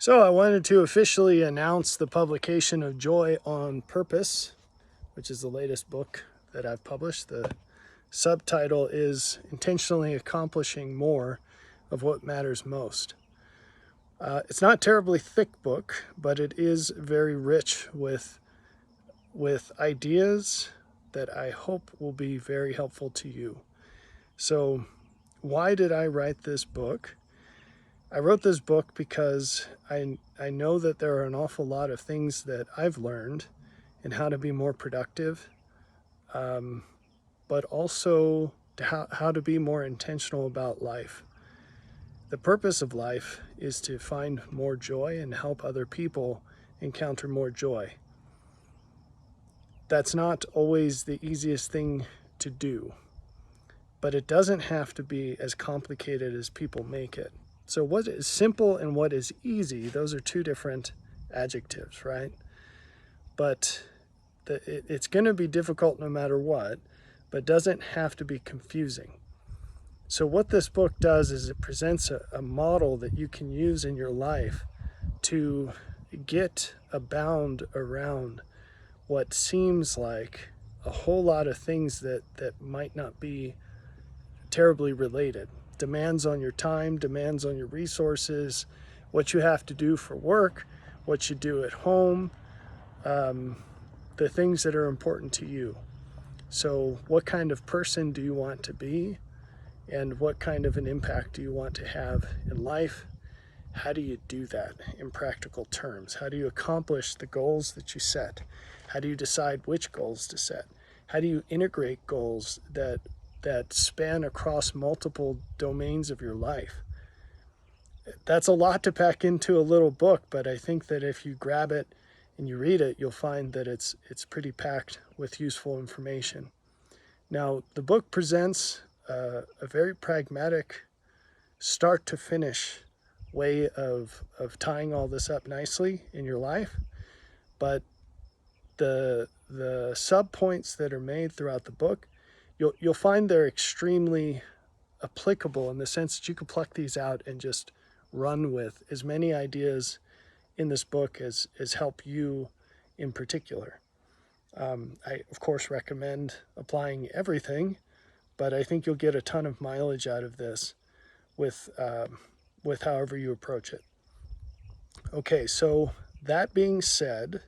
So I wanted to officially announce the publication of Joy on Purpose, which is the latest book that I've published. The subtitle is Intentionally Accomplishing More of What Matters Most. It's not a terribly thick book, but it is very rich with ideas that I hope will be very helpful to you. So why did I write this book? I wrote this book because I know that there are an awful lot of things that I've learned in how to be more productive, but also how to be more intentional about life. The purpose of life is to find more joy and help other people encounter more joy. That's not always the easiest thing to do, but it doesn't have to be as complicated as people make it. So what is simple and what is easy, those are two different adjectives, right? But it's going to be difficult no matter what, but doesn't have to be confusing. So what this book does is it presents a model that you can use in your life to get a bound around what seems like a whole lot of things that might not be terribly related. Demands on your time, demands on your resources, what you have to do for work, what you do at home, the things that are important to you. So what kind of person do you want to be? And what kind of an impact do you want to have in life? How do you do that in practical terms? How do you accomplish the goals that you set? How do you decide which goals to set? How do you integrate goals that span across multiple domains of your life? That's a lot to pack into a little book, but I think that if you grab it and you read it, you'll find that it's pretty packed with useful information. Now, the book presents a very pragmatic start to finish way of tying all this up nicely in your life, but the sub points that are made throughout the book, you'll find they're extremely applicable in the sense that you can pluck these out and just run with as many ideas in this book as help you in particular. I, of course, recommend applying everything, but I think you'll get a ton of mileage out of this with however you approach it. Okay, so that being said,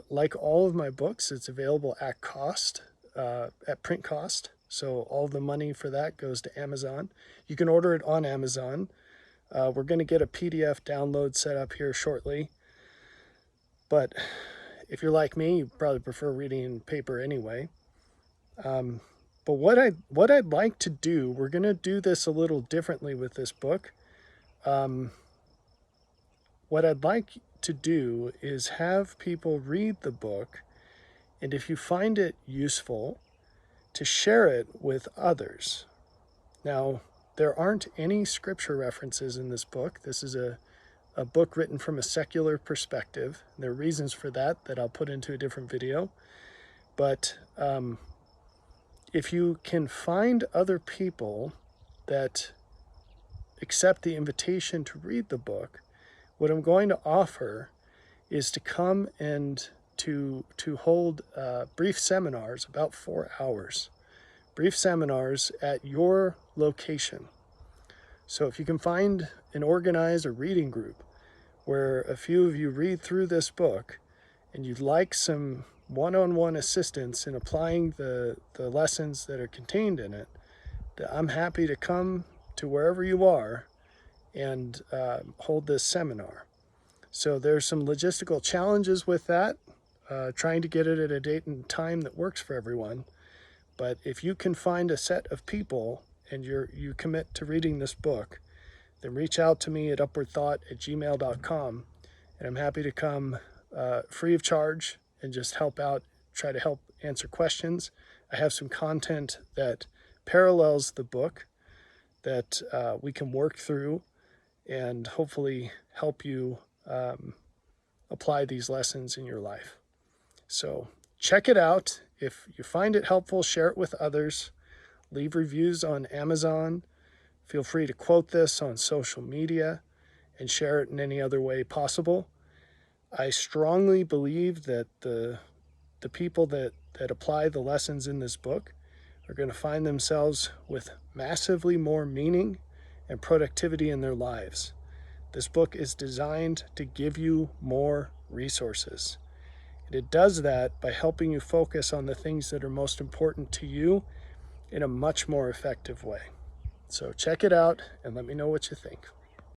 like all of my books, it's available at cost, at print cost. So all the money for that goes to Amazon. You can order it on Amazon. We're going to get a PDF download set up here shortly. But if you're like me, you probably prefer reading in paper anyway. But what I'd like to do, we're going to do this a little differently with this book. What I'd like to do is have people read the book, and if you find it useful, to share it with others. Now, there aren't any scripture references in this book. This is a book written from a secular perspective. There are reasons for that I'll put into a different video. But if you can find other people that accept the invitation to read the book, what I'm going to offer is to come and to hold brief seminars, about 4 hours, brief seminars at your location. So if you can find and organize a reading group where a few of you read through this book and you'd like some one-on-one assistance in applying the lessons that are contained in it, I'm happy to come to wherever you are and hold this seminar. So there's some logistical challenges with that, trying to get it at a date and time that works for everyone. But if you can find a set of people and you commit to reading this book, then reach out to me at upwardthought@gmail.com, and I'm happy to come free of charge and just help out, try to help answer questions. I have some content that parallels the book that we can work through and hopefully help you apply these lessons in your life. So check it out. If you find it helpful, share it with others. Leave reviews on Amazon. Feel free to quote this on social media. and share it in any other way possible. I strongly believe that the people that apply the lessons in this book are going to find themselves with massively more meaning and productivity in their lives. This book is designed to give you more resources. And it does that by helping you focus on the things that are most important to you in a much more effective way. So check it out and let me know what you think.